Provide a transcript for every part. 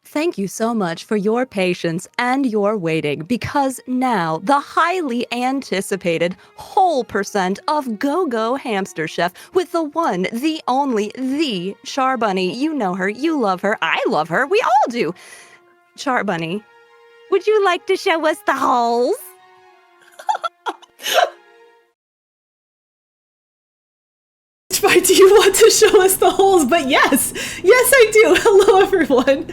Thank you so much for your patience and your waiting, because now the highly anticipated whole percent of Go-Go Hamster Chef with the one, the only, the Charbunny. You know her, you love her, I love her, we all do. Charbunny, would you like to show us the holes? Why do you want to show us the holes? But yes, I do. Hello, everyone.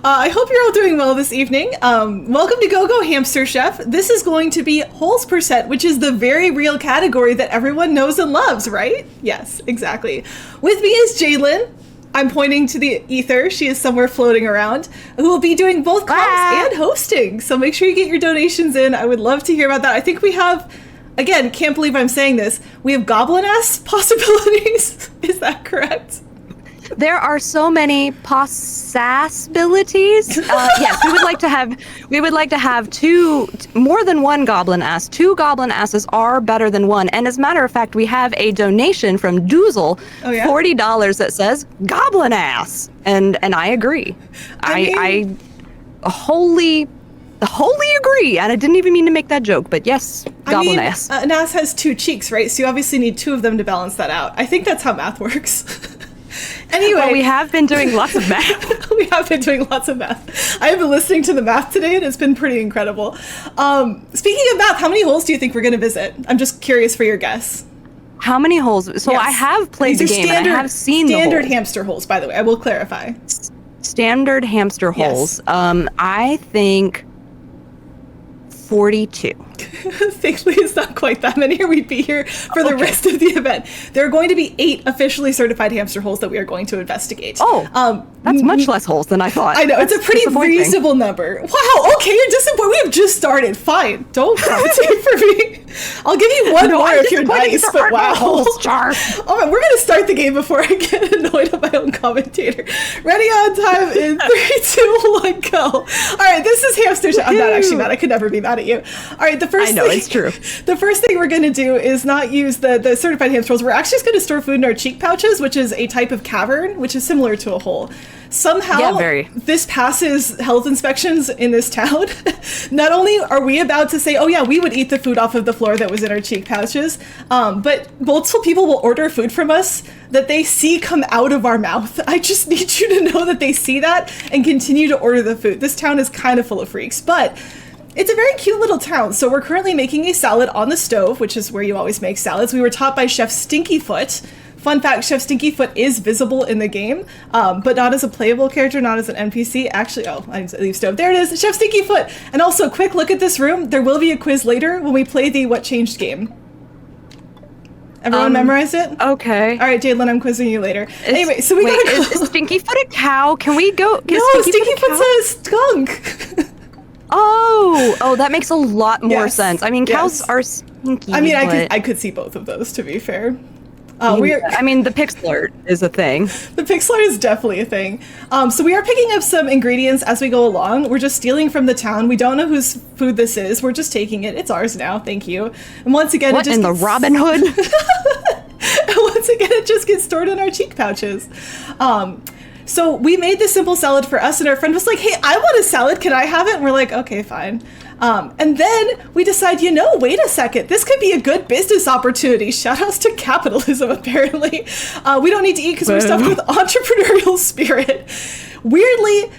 I hope you're all doing well this evening. Welcome to Go-Go Hamster Chef. This is going to be holes percent, which is the very real category that everyone knows and loves, right? Yes, exactly. With me is Jalen. I'm pointing to the ether. She is somewhere floating around, who will be doing both comms and hosting. So make sure you get your donations in. I would love to hear about that. I think we have... Again, can't believe I'm saying this. We have goblin-ass possibilities. Is that correct? There are so many possibilities. Yes, we would like to have more than one goblin ass. 2 goblin asses are better than one. And as a matter of fact, we have a donation from Doozle, $40 that says goblin ass, and I agree. I wholly agree, and I didn't even mean to make that joke, but yes, goblin ass. An ass has 2 cheeks, right? So you obviously need 2 of them to balance that out. I think that's how math works. Anyway. Well, we have been doing lots of math. We have been doing lots of math. I have been listening to the math today, and it's been pretty incredible. Speaking of math, how many holes do you think we're going to visit? I'm just curious for your guess. How many holes? So yes. I have played the game, and I have seen the holes. Standard hamster holes, by the way. I will clarify. Standard hamster holes. Yes. I think 42. Thankfully, it's not quite that many, or we'd be here for the rest of the event. There are going to be 8 officially certified hamster holes that we are going to investigate. Oh, that's much less holes than I thought. I know, it's a pretty reasonable number. Wow, okay, you're disappointed. We have just started. Fine, don't commentate for me. I'll give you one more if you're nice, but wow. Holes, Char. All right, we're going to start the game before I get annoyed at my own commentator. Ready on time in 3, 2, 1, go. All right, this is Hamster Chef. I'm not actually mad. I could never be mad at you. All right, I know, it's true. The first thing we're going to do is not use the certified hamster holes. We're actually just going to store food in our cheek pouches, which is a type of cavern, which is similar to a hole. Somehow, this passes health inspections in this town. Not only are we about to say, oh yeah, we would eat the food off of the floor that was in our cheek pouches, but multiple people will order food from us that they see come out of our mouth. I just need you to know that they see that and continue to order the food. This town is kind of full of freaks, but it's a very cute little town. So we're currently making a salad on the stove, which is where you always make salads. We were taught by Chef Stinkyfoot. Fun fact, Chef Stinkyfoot is visible in the game, but not as a playable character, not as an NPC. Actually, I need to leave stove. There it is, Chef Stinkyfoot. And also, quick look at this room. There will be a quiz later when we play the What Changed game. Everyone memorized it? Okay. All right, Jalen, I'm quizzing you later. Anyway, so we gotta go. Is Stinkyfoot a cow? Can we go? No, Stinkyfoot's a skunk. Oh, that makes a lot more sense. I mean, cows are stinky. I mean, I could see both of those, to be fair. The Pixlr is a thing. The Pixlr is definitely a thing. So we are picking up some ingredients as we go along. We're just stealing from the town. We don't know whose food this is. We're just taking it. It's ours now. Thank you. And once again, what, in the Robin Hood? And once again, it just gets stored in our cheek pouches. So we made this simple salad for us, and our friend was like, hey, I want a salad. Can I have it? And we're like, okay, fine. And then we decide, wait a second, this could be a good business opportunity. Shout outs to capitalism, apparently. We don't need to eat because we're stuffed with entrepreneurial spirit. Weirdly,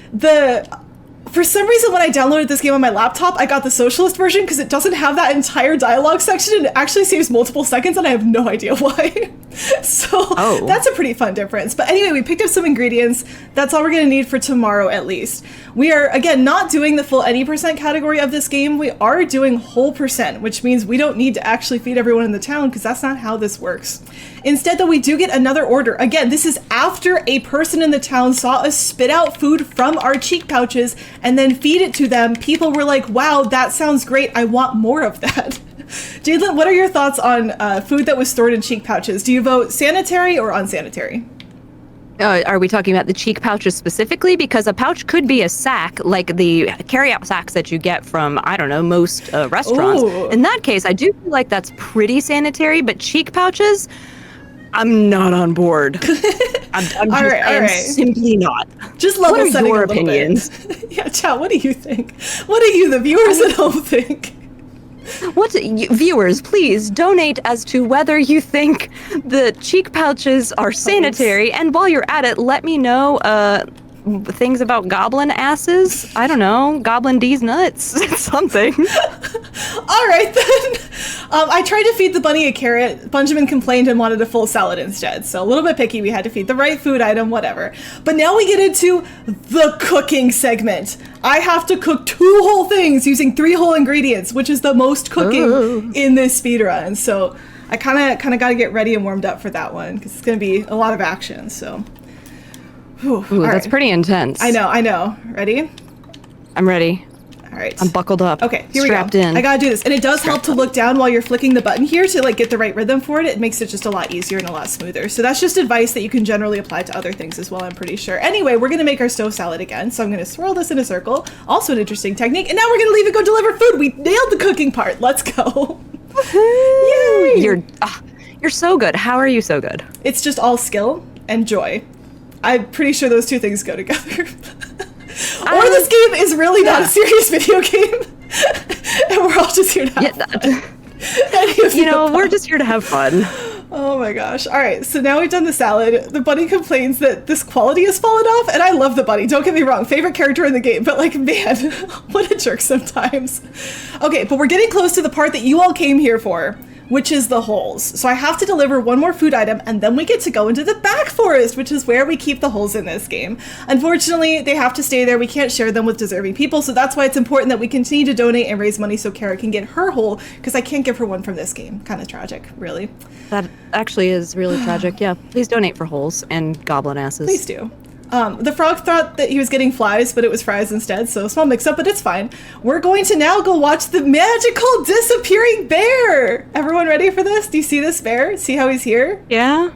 for some reason, when I downloaded this game on my laptop, I got the socialist version because it doesn't have that entire dialogue section, and it actually saves multiple seconds, and I have no idea why. So that's a pretty fun difference. But anyway, we picked up some ingredients. That's all we're going to need for tomorrow, at least. We are, again, not doing the full any percent category of this game. We are doing whole percent, which means we don't need to actually feed everyone in the town, because that's not how this works. Instead, though, we do get another order. Again, this is after a person in the town saw us spit out food from our cheek pouches and then feed it to them. People were like, wow, that sounds great. I want more of that. Jadlin, what are your thoughts on food that was stored in cheek pouches? Do you vote sanitary or unsanitary? Are we talking about the cheek pouches specifically? Because a pouch could be a sack, like the carry-out sacks that you get from, I don't know, most restaurants. Ooh. In that case, I do feel like that's pretty sanitary, but cheek pouches, I'm not on board. I'm simply not. Just level setting your a little opinions? Bit. Yeah, chat. What do you think? What do you, the viewers at home, think? Viewers, please donate as to whether you think the cheek pouches are sanitary, and while you're at it, let me know things about goblin asses. I don't know, goblin D's nuts, something. All right then. I tried to feed the bunny a carrot. Benjamin complained and wanted a full salad instead. So a little bit picky. We had to feed the right food item, whatever. But now we get into the cooking segment. I have to cook 2 whole things using 3 whole ingredients, which is the most cooking in this speedrun. So I kind of got to get ready and warmed up for that one because it's going to be a lot of action. So. Ooh, that's right. Pretty intense. I know. Ready? I'm ready. All right. I'm buckled up. Okay, here we go. Strapped in. I gotta do this. And it does help to look down while you're flicking the button here to like get the right rhythm for it. It makes it just a lot easier and a lot smoother. So that's just advice that you can generally apply to other things as well, I'm pretty sure. Anyway, we're gonna make our stove salad again. So I'm gonna swirl this in a circle. Also an interesting technique. And now we're gonna leave and go deliver food. We nailed the cooking part. Let's go. Yay! You're so good. How are you so good? It's just all skill and joy. I'm pretty sure those 2 things go together. Or this game is really not a serious video game. And we're all just here to have fun. We're just here to have fun. Oh my gosh. All right, so now we've done the salad. The bunny complains that this quality has fallen off, and I love the bunny. Don't get me wrong, favorite character in the game, but like, man, what a jerk sometimes. Okay, but we're getting close to the part that you all came here for, which is the holes. So I have to deliver 1 more food item, and then we get to go into the back forest, which is where we keep the holes in this game. Unfortunately, they have to stay there. We can't share them with deserving people, so that's why it's important that we continue to donate and raise money so Kara can get her hole, because I can't give her one from this game. Kind of tragic, really. That actually is really tragic, yeah. Please donate for holes and goblin asses. Please do. The frog thought that he was getting flies, but it was fries instead, so small mix-up, but it's fine. We're going to now go watch the magical disappearing bear! Everyone ready for this? Do you see this bear? See how he's here? Yeah.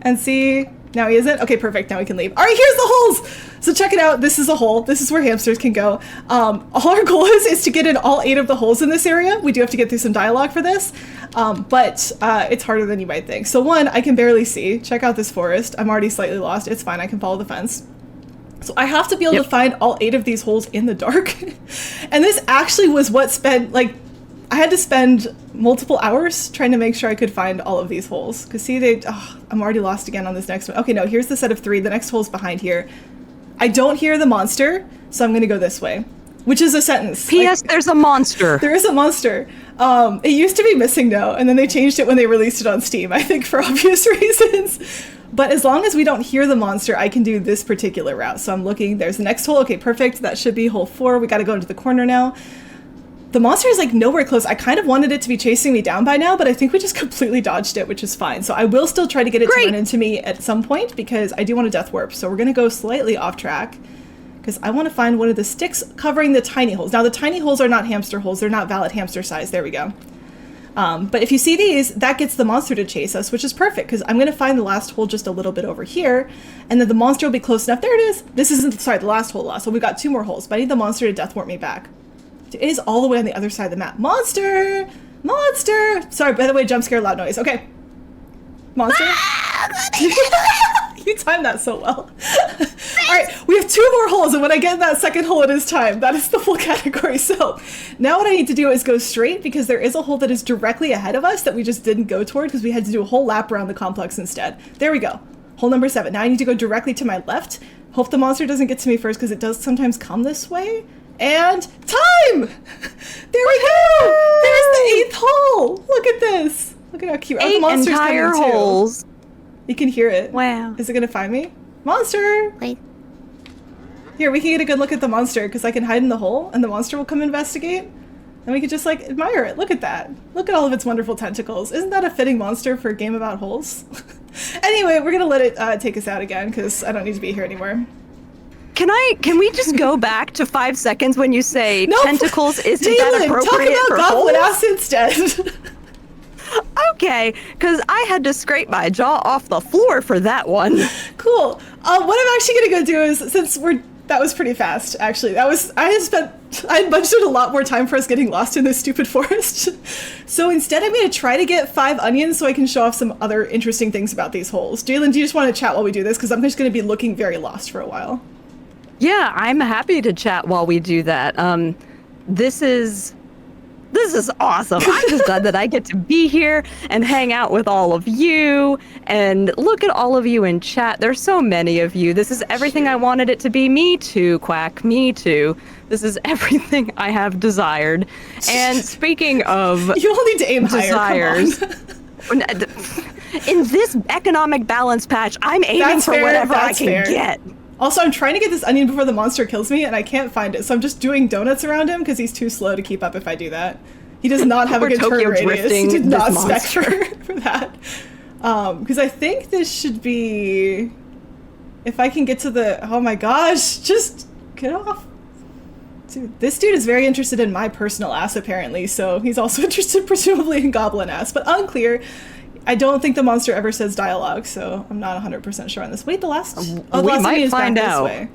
And see... Now he isn't? Okay, perfect. Now we can leave. All right, here's the holes! So check it out. This is a hole. This is where hamsters can go. All our goal is to get in all 8 of the holes in this area. We do have to get through some dialogue for this, but it's harder than you might think. So 1, I can barely see. Check out this forest. I'm already slightly lost. It's fine. I can follow the fence. So I have to be able to find all 8 of these holes in the dark. And this actually was what spent, like, I had to spend multiple hours trying to make sure I could find all of these holes. Because see, I'm already lost again on this next one. Okay, no, here's the set of 3. The next hole's behind here. I don't hear the monster, so I'm gonna go this way. Which is a sentence. P.S. There's a monster. There is a monster. It used to be missing though, and then they changed it when they released it on Steam, I think for obvious reasons. But as long as we don't hear the monster, I can do this particular route. So I'm looking, there's the next hole. Okay, perfect. That should be hole 4. We gotta go into the corner now. The monster is like nowhere close. I kind of wanted it to be chasing me down by now, but I think we just completely dodged it, which is fine. So I will still try to get it to run into me at some point because I do want a death warp. So we're gonna go slightly off track because I want to find one of the sticks covering the tiny holes. Now the tiny holes are not hamster holes. They're not valid hamster size. There we go. But if you see these, that gets the monster to chase us, which is perfect because I'm going to find the last hole just a little bit over here, and then the monster will be close enough. There it is. This isn't, sorry, the last hole lost. So we've got 2 more holes, but I need the monster to death warp me back. It is all the way on the other side of the map. Monster! Monster! Sorry, by the way, jump scare, loud noise. Okay. Monster? You timed that so well. Alright, we have 2 more holes, and when I get in that second hole, it is time. That is the full category. So now what I need to do is go straight because there is a hole that is directly ahead of us that we just didn't go toward because we had to do a whole lap around the complex instead. There we go. Hole number 7. Now I need to go directly to my left. Hope the monster doesn't get to me first because it does sometimes come this way. And time! There we go! There's the 8th hole! Look at this. Look at how cute. 8 the monster's entire coming too. holes. You can hear it. Wow. Is it gonna find me? Monster! Wait. Here, we can get a good look at the monster because I can hide in the hole and the monster will come investigate. And we can just like admire it. Look at that. Look at all of its wonderful tentacles. Isn't that a fitting monster for a game about holes? Anyway, we're gonna let it take us out again because I don't need to be here anymore. Can we just go back to 5 seconds when you say tentacles? Isn't that appropriate talk for about goblin holes? ass instead. Okay, because I had to scrape my jaw off the floor for that one. Cool. What I'm actually gonna go do is, since we're That was pretty fast, actually. I had budgeted a lot more time for us getting lost in this stupid forest. So instead, I'm going to try to get 5 onions so I can show off some other interesting things about these holes. Jalen, do you just want to chat while we do this? Because I'm just going to be looking very lost for a while. Yeah, I'm happy to chat while we do that. This is awesome. I'm just glad that I get to be here and hang out with all of you and look at all of you in chat. There's so many of you. This is everything I wanted it to be. Me too, Quack. Me too. This is everything I have desired. And speaking of you all need to aim desires, in this economic balance patch, I'm aiming for whatever I can get. Also, I'm trying to get this onion before the monster kills me, and I can't find it. So I'm just doing donuts around him because he's too slow to keep up if I do that. He does not have a good turn radius. He did not spec for that. Because I think this should be... If I can get to the... Oh my gosh, just get off. Dude, this dude is very interested in my personal ass, apparently, so he's also interested, presumably, in goblin ass, but unclear. I don't think the monster ever says dialogue, so I'm not 100% sure on this. Wait, the last... Oh, the last might is find back out. This way.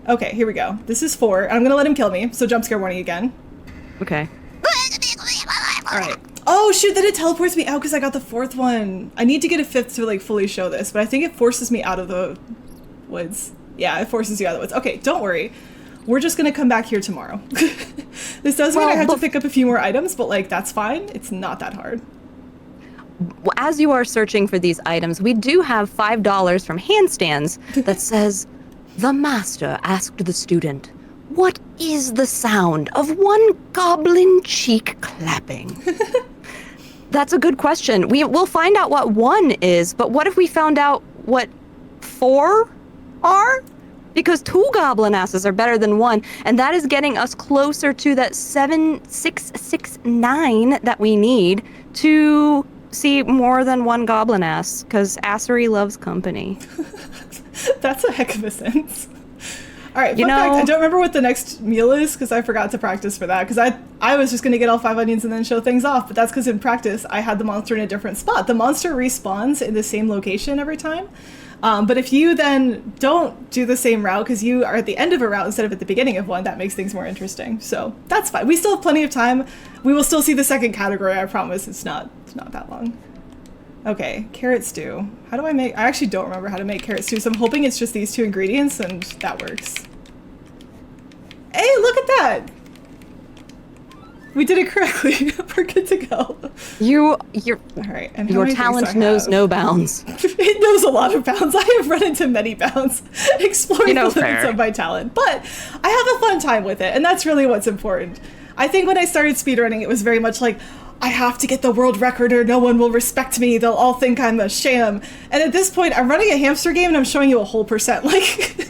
Okay, here we go. This is 4. I'm gonna let him kill me, so jump scare warning again. Okay. Alright. Oh, shoot, then it teleports me out because I got the 4th one. I need to get a 5th to, like, fully show this, but I think it forces me out of the woods. Yeah, it forces you out of the woods. Okay, don't worry. We're just gonna come back here tomorrow. This does mean I have to pick up a few more items, but, like, that's fine. It's not that hard. As you are searching for these items, we do have $5 from Handstands that says, "The master asked the student, what is the sound of one goblin cheek clapping?" That's a good question. We'll find out what 1 is, but what if we found out what 4 are? Because 2 goblin asses are better than 1, and that is getting us closer to that 7669 that we need to see more than 1 goblin ass, because assery loves company. That's a heck of a sense. All right, fun fact, I don't remember what the next meal is because I forgot to practice for that, because I was just going to get all 5 onions and then show things off, but that's because in practice I had the monster in a different spot. The monster respawns in the same location every time, but if you then don't do the same route because you are at the end of a route instead of at the beginning of one, that makes things more interesting. So that's fine. We still have plenty of time. We will still see the second category, I promise. It's not that long. Okay, carrot stew. How do I make... I actually don't remember how to make carrot stew, so I'm hoping it's just these 2 ingredients and that works. Hey, look at that! We did it correctly. We're good to go. Your Alright, and your talent knows no bounds. It knows a lot of bounds. I have run into many bounds exploring the limits of my talent, but I have a fun time with it, and that's really what's important. I think when I started speedrunning, it was very much like, I have to get the world record or no one will respect me. They'll all think I'm a sham. And at this point, I'm running a hamster game and I'm showing you a whole percent. Like,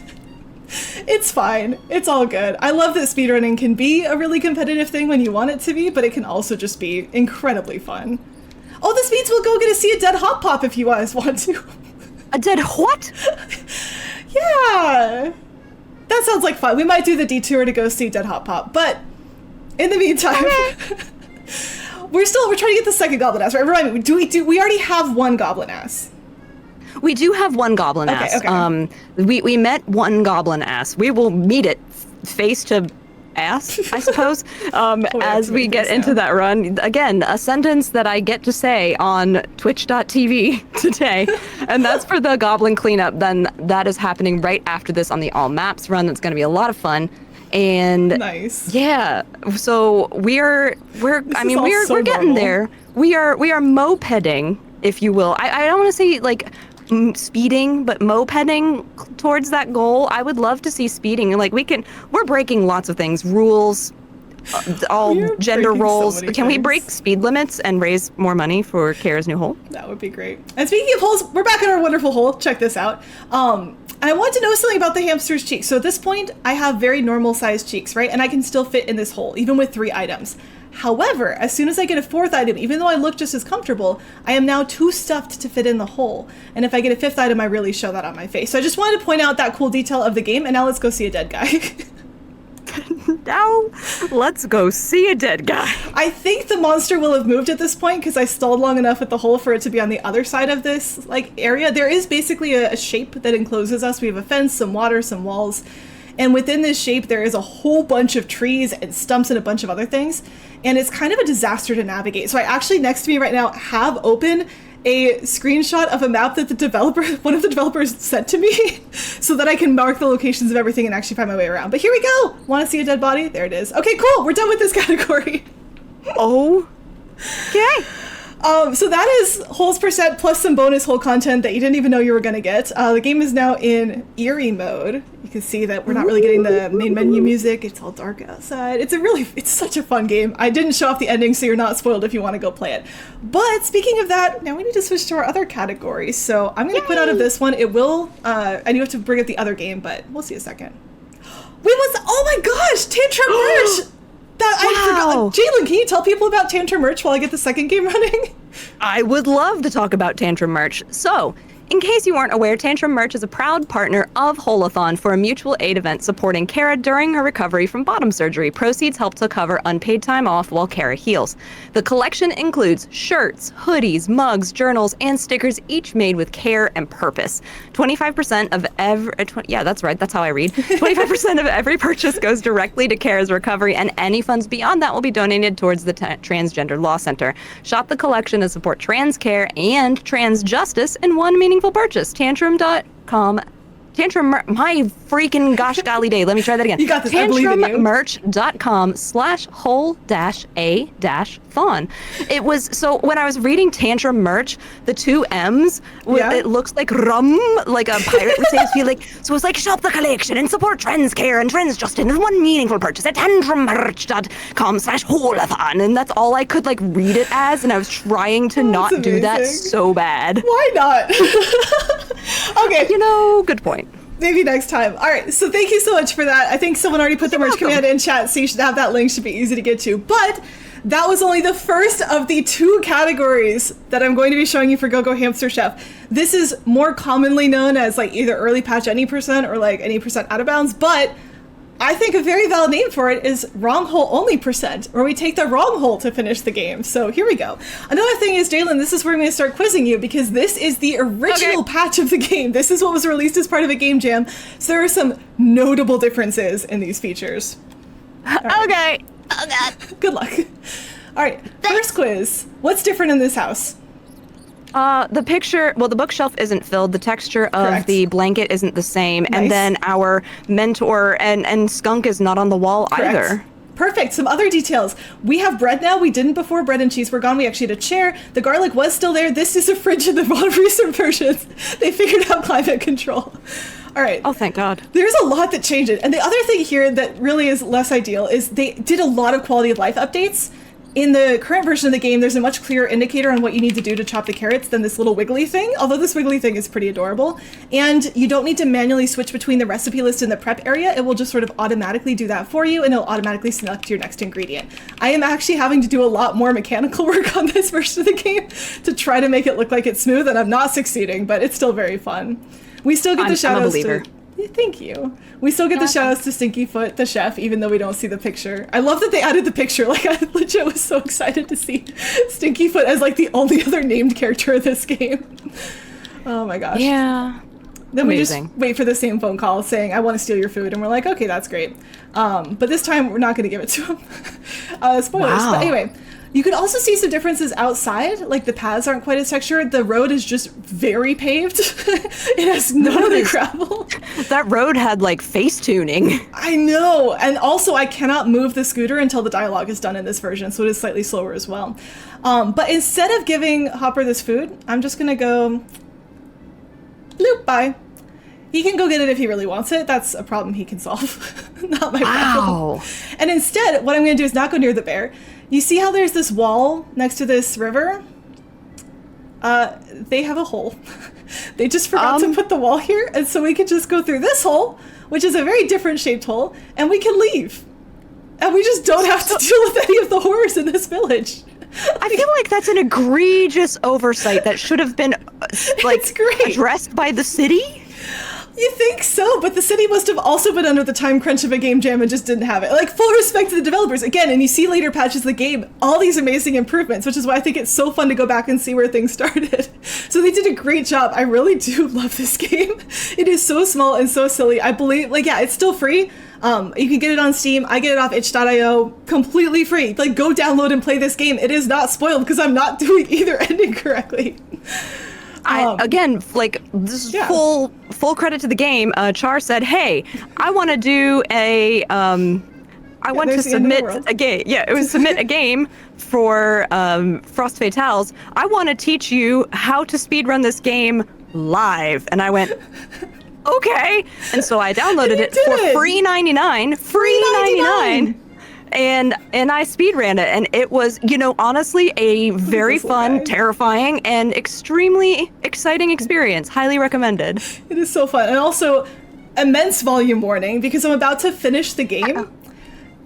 it's fine. It's all good. I love that speedrunning can be a really competitive thing when you want it to be, but it can also just be incredibly fun. Oh, this means we'll go see a dead hot pop if you guys want to. A dead what? Yeah. That sounds like fun. We might do the detour to go see dead hot pop, but in the meantime... We're trying to get the second goblin ass, right? Remind me, we already have 1 goblin ass. We do have 1 goblin ass. Okay. We met 1 goblin ass. We will meet it face to ass, I suppose, as we get into that run. Again, a sentence that I get to say on twitch.tv today, and that's for the goblin cleanup. Then that is happening right after this on the all maps run. That's going to be a lot of fun. And nice. Yeah, so we're getting there. We are mopeding, if you will. I don't want to say like speeding, but mopeding towards that goal. I would love to see speeding. Like we're breaking lots of things, rules, all gender roles. Can we break speed limits and raise more money for Kara's new hole? That would be great. And speaking of holes, we're back in our wonderful hole. Check this out. I want to know something about the hamster's cheeks. So at this point, I have very normal sized cheeks, right? And I can still fit in this hole, even with 3 items. However, as soon as I get a 4th item, even though I look just as comfortable, I am now too stuffed to fit in the hole. And if I get a 5th item, I really show that on my face. So I just wanted to point out that cool detail of the game, and now let's go see a dead guy. Now, let's go see a dead guy. I think the monster will have moved at this point because I stalled long enough at the hole for it to be on the other side of this area. There is basically a shape that encloses us. We have a fence, some water, some walls. And within this shape, there is a whole bunch of trees and stumps and a bunch of other things. And it's kind of a disaster to navigate. So I actually, next to me right now, have open a screenshot of a map that one of the developers sent to me so that I can mark the locations of everything and actually find my way around. But here we go. Want to see a dead body? There it is. Okay, cool. We're done with this category. Oh. Okay. So that is holes % plus some bonus hole content that you didn't even know you were going to get. The game is now in eerie mode. You can see that we're not really getting the main menu music. It's all dark outside. It's such a fun game. I didn't show off the ending, so you're not spoiled if you want to go play it. But speaking of that, now we need to switch to our other category. So I'm going to quit out of this one. It will, I do have to bring up the other game, but we'll see a second. Wait, oh my gosh, Tantrum merch! I forgot. Jalen, can you tell people about Tantrum merch while I get the second game running? I would love to talk about Tantrum merch. So, in case you weren't aware, Tantrum merch is a proud partner of HOLE-A-THON for a mutual aid event supporting Kara during her recovery from bottom surgery. Proceeds help to cover unpaid time off while Kara heals. The collection includes shirts, hoodies, mugs, journals, and stickers, each made with care and purpose. 25% of that's right, that's how I read. 25% of every purchase goes directly to Kara's recovery, and any funds beyond that will be donated towards the Transgender Law Center. Shop the collection to support trans care and trans justice in one meaningful purchase. Tantrum.com. My freaking gosh golly day. Let me try that again. You got this. Tantrummerch.com/hole-a-thon. It was, so when I was reading Tantrum merch, the two M's, it looks like rum, like a pirate would say. So it was like, shop the collection and support trans care and trans justice in one meaningful purchase at tantrummerch.com/hole-a-thon. And that's all I could read it as. And I was trying to not do that so bad. Why not? Okay. Good point. Maybe next time. All right, so thank you so much for that. I think someone already put the merch command in chat, so you should have that link. Should be easy to get to. But that was only the first of the 2 categories that I'm going to be showing you for Go-Go Hamster Chef. This is more commonly known as either early patch any percent or any percent out of bounds, but I think a very valid name for it is wrong hole only %, where we take the wrong hole to finish the game. So here we go. Another thing is, Jalen, this is where I'm going to start quizzing you, because this is the original patch of the game. This is what was released as part of a game jam. So there are some notable differences in these features. Right. Okay. Oh God. Good luck. All right. First quiz. What's different in this house? The bookshelf isn't filled. The texture of the blanket isn't the same. Nice. And then our mentor and skunk is not on the wall either. Perfect. Some other details. We have bread now. We didn't before. Bread and cheese were gone. We actually had a chair. The garlic was still there. This is a fridge in the recent versions. They figured out climate control. All right. Oh, thank God. There's a lot that changed it. And the other thing here that really is less ideal is they did a lot of quality of life updates. In the current version of the game, there's a much clearer indicator on what you need to do to chop the carrots than this little wiggly thing, although this wiggly thing is pretty adorable. And you don't need to manually switch between the recipe list and the prep area. It will just sort of automatically do that for you, and it'll automatically select your next ingredient. I am actually having to do a lot more mechanical work on this version of the game to try to make it look like it's smooth, and I'm not succeeding, but it's still very fun. We still get the shout outs to... Thank you. We still get the shout outs to Stinky Foot, the chef, even though we don't see the picture. I love that they added the picture. I legit was so excited to see Stinky Foot as the only other named character in this game. Oh my gosh. Yeah. Then Amazing. We just wait for the same phone call saying, I want to steal your food. And we're like, okay, that's great. But this time we're not going to give it to him. Spoilers. Wow. But anyway. You can also see some differences outside, the paths aren't quite as textured. The road is just very paved. It has none of the gravel. That road had face tuning. I know, and also I cannot move the scooter until the dialogue is done in this version, so it is slightly slower as well. But instead of giving Hopper this food, I'm just gonna go, bloop, bye. He can go get it if he really wants it. That's a problem he can solve, not my problem. And instead, what I'm gonna do is not go near the bear. You see how there's this wall next to this river? They have a hole. They just forgot to put the wall here, and so we can just go through this hole, which is a very different shaped hole, and we can leave. And we just don't have to deal with any of the horrors in this village. I feel like that's an egregious oversight that should have been, addressed by the city. You think so, but the city must have also been under the time crunch of a game jam and just didn't have it. Like, full respect to the developers. Again, and you see later patches of the game, all these amazing improvements, which is why I think it's so fun to go back and see where things started. So they did a great job. I really do love this game. It is so small and so silly. I believe, like, yeah, it's still free. You can get it on Steam. I get it off itch.io, completely free. Like, go download and play this game. It is not spoiled because I'm not doing either ending correctly. Again, like, this is full credit to the game. Char said, "Hey, I want to do a I want to submit a game. Yeah, it was submit a game for Frost Fatales. I want to teach you how to speedrun this game live." And I went, "Okay." And so I downloaded it for free 99, and I speedran it, and it was, you know, honestly a very fun, terrifying, and extremely exciting experience. Highly recommended. It is so fun, and also immense volume warning because I'm about to finish the game,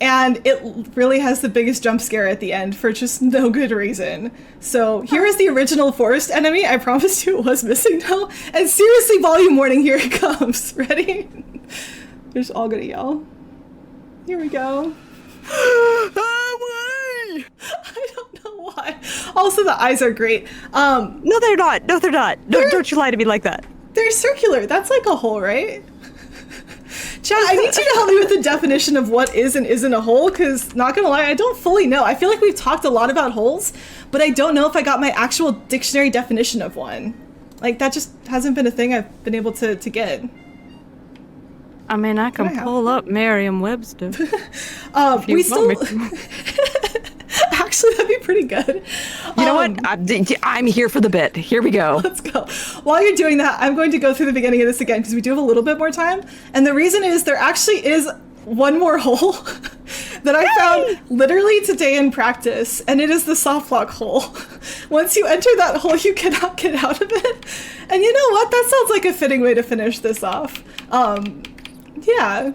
and it really has the biggest jump scare at the end for just no good reason. So here is the original forest enemy. I promised you it was missing now, and seriously, volume warning. Here it comes. Ready? They're just all gonna yell. Here we go. I don't know why. Also, the eyes are great. No, they're not. No, they're not. Don't you lie to me like that. They're circular. That's like a hole, right? Chad, I need you to help me with the definition of what is and isn't a hole, because, not gonna lie, I don't fully know. I feel like we've talked a lot about holes, but I don't know if I got my actual dictionary definition of one. Like, that just hasn't been a thing I've been able to get. I mean, I can pull up Merriam-Webster. We still... Actually, that'd be pretty good. You know what? I'm here for the bit. Here we go. Let's go. While you're doing that, I'm going to go through the beginning of this again because we do have a little bit more time. And the reason is there actually is one more hole that I found literally today in practice, and it is the soft lock hole. Once you enter that hole, you cannot get out of it. And you know what? That sounds like a fitting way to finish this off. Yeah.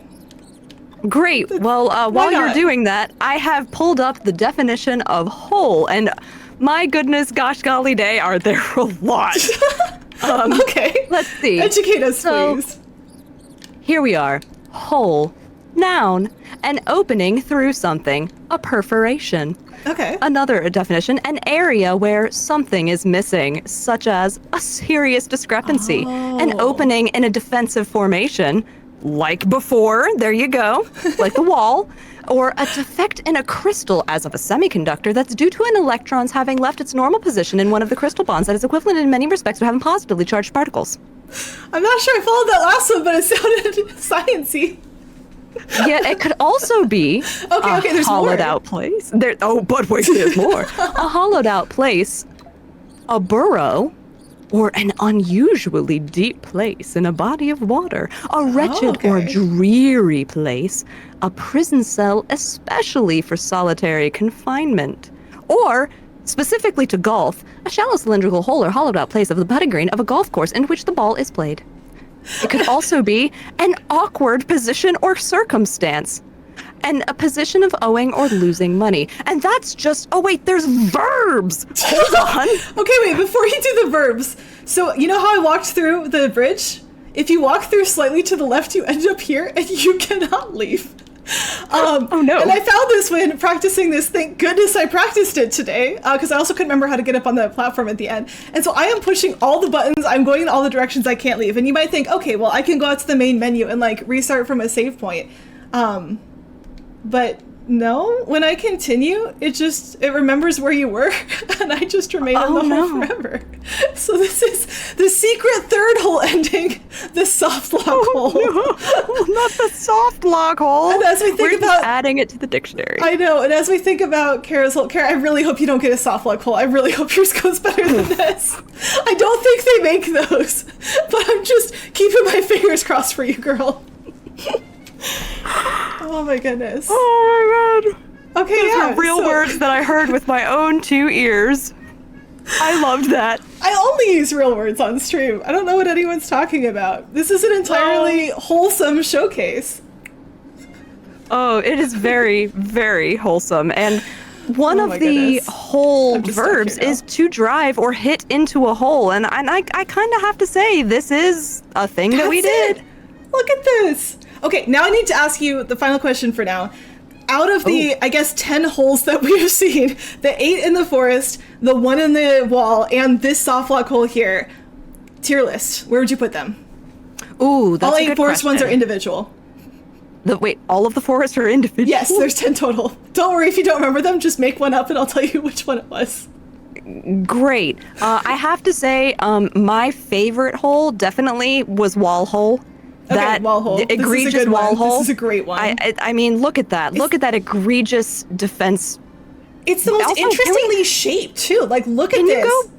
Great. Well, while you're doing that, I have pulled up the definition of hole, and my goodness, gosh golly day, are there a lot. Okay. Let's see. Educate us, please. Here we are. Hole. Noun. An opening through something. A perforation. Okay. Another definition, an area where something is missing, such as a serious discrepancy. An opening in a defensive formation. Like before, there you go, like the wall, or a defect in a crystal, as of a semiconductor, that's due to an electron's having left its normal position in one of the crystal bonds that is equivalent in many respects to having positively charged particles. I'm not sure I followed that last one, but it sounded sciencey. Yeah, it could also be there's hollowed more. Out place. But wait, there's more. A hollowed out place, a burrow, or an unusually deep place in a body of water, a wretched or dreary place, a prison cell especially for solitary confinement, or, specifically to golf, a shallow cylindrical hole or hollowed out place of the putting green of a golf course in which the ball is played. It could also be an awkward position or circumstance, and a position of owing or losing money. And that's just, there's verbs. Hold on. Okay, wait, before you do the verbs. So, you know how I walked through the bridge? If you walk through slightly to the left, you end up here and you cannot leave. Oh no. And I found this when practicing this. Thank goodness I practiced it today, because I also couldn't remember how to get up on the platform at the end. And so I am pushing all the buttons. I'm going in all the directions I can't leave. And you might think, okay, well, I can go out to the main menu and like restart from a save point. But no, when I continue, it remembers where you were, and I just remain in the hole forever. So this is the secret third hole ending, the soft lock hole. No, not the soft lock hole. And as we think about adding it to the dictionary. I know, and as we think about Kara's hole, Kara, I really hope you don't get a soft lock hole. I really hope yours goes better than this. I don't think they make those, but I'm just keeping my fingers crossed for you, girl. Oh my goodness. Oh my god. Okay, Those are real words that I heard with my own 2 ears. I loved that. I only use real words on stream. I don't know what anyone's talking about. This is an entirely wholesome showcase. Oh, it is very, very wholesome. And one of the hole verbs is to drive or hit into a hole. And I kind of have to say, this is a thing that we did. Look at this. Okay, now I need to ask you the final question for now. Out of the, I guess, 10 holes that we have seen, the 8 in the forest, the 1 in the wall, and this soft lock hole here, tier list, where would you put them? Ooh, that's all a 8 good forest question. ones are individual. Wait, all of the forests are individual? Yes, there's 10 total. Don't worry if you don't remember them, just make one up and I'll tell you which one it was. Great. I have to say, my favorite hole definitely was wall hole. Okay, wall hole. Egregious this is a good wall one. hole. This is a great one. I mean, look at that. Look at that egregious defense. It's the most Also, interestingly shaped, too. Like, look at this. Can you go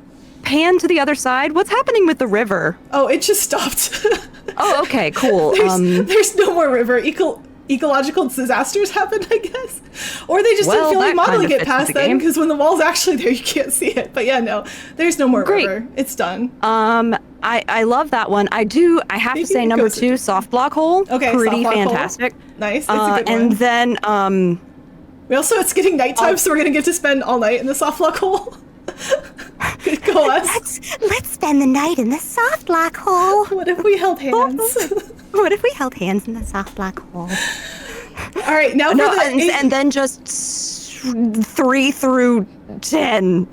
pan to the other side? What's happening with the river? Oh, it just stopped. Oh, okay, cool. There's no more river. Ecological disasters happen, I guess. Or they just didn't feel like modeling it past then, because when the wall's actually there, you can't see it. But yeah, no, there's no more river. It's done. I love that one. I have to say number 2, soft block hole. Okay, pretty soft block nice. Nice, it's a good one. And then it's getting nighttime, so we're gonna get to spend all night in the soft block hole. Go us. Let's spend the night in the soft block hole. What if we held hands? What if we held hands in the soft black hole? All right, now and then just 3 through 10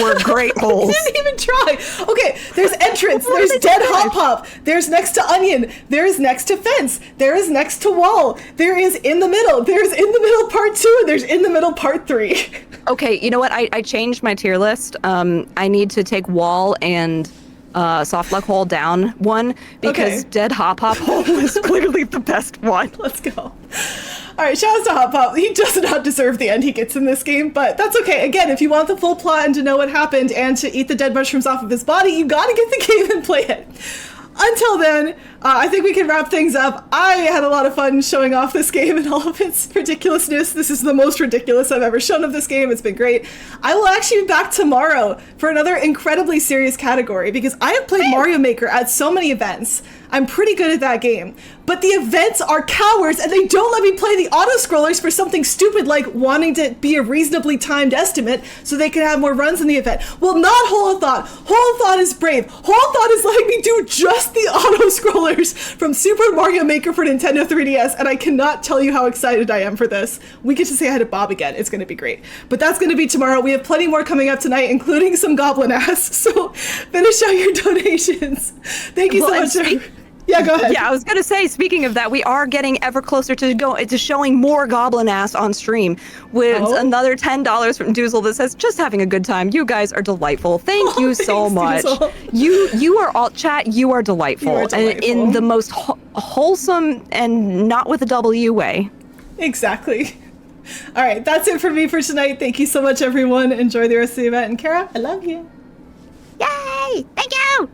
were great holes. You didn't even try. Okay, there's entrance, there's dead hop pop, there's next to onion, there is next to fence, there is next to wall, there is in the middle, there's in the middle part 2, and there's in the middle part 3. Okay, you know what? I changed my tier list. I need to take wall and soft luck hole down one because dead hop hole is clearly the best one. Let's go. All right, shout out to Hop Pop. He does not deserve the end he gets in this game, but that's okay. Again, if you want the full plot and to know what happened and to eat the dead mushrooms off of his body, you gotta get the game and play it. Until then, I think we can wrap things up. I had a lot of fun showing off this game and all of its ridiculousness. This is the most ridiculous I've ever shown of this game. It's been great. I will actually be back tomorrow for another incredibly serious category because I have played Mario Maker at so many events. I'm pretty good at that game. But the events are cowards and they don't let me play the auto-scrollers for something stupid like wanting to be a reasonably timed estimate so they can have more runs in the event. Well, not HOLE-A-THON. HOLE-A-THON is brave. HOLE-A-THON is letting me do just the auto-scrollers from Super Mario Maker for Nintendo 3DS, and I cannot tell you how excited I am for this. We get to say hi to Bob again. It's going to be great. But that's going to be tomorrow. We have plenty more coming up tonight, including some goblin ass. So finish out your donations. Thank you so much. Yeah, go ahead. Yeah, I was gonna say, speaking of that, we are getting ever closer to showing more goblin ass on stream with another $10 from Doozle that says, just having a good time. You guys are delightful. Thank you so much. Doozle. You are all chat, you are delightful. And in the most wholesome and not with a W way. Exactly. All right, that's it for me for tonight. Thank you so much, everyone. Enjoy the rest of the event. And Kara, I love you. Yay! Thank you!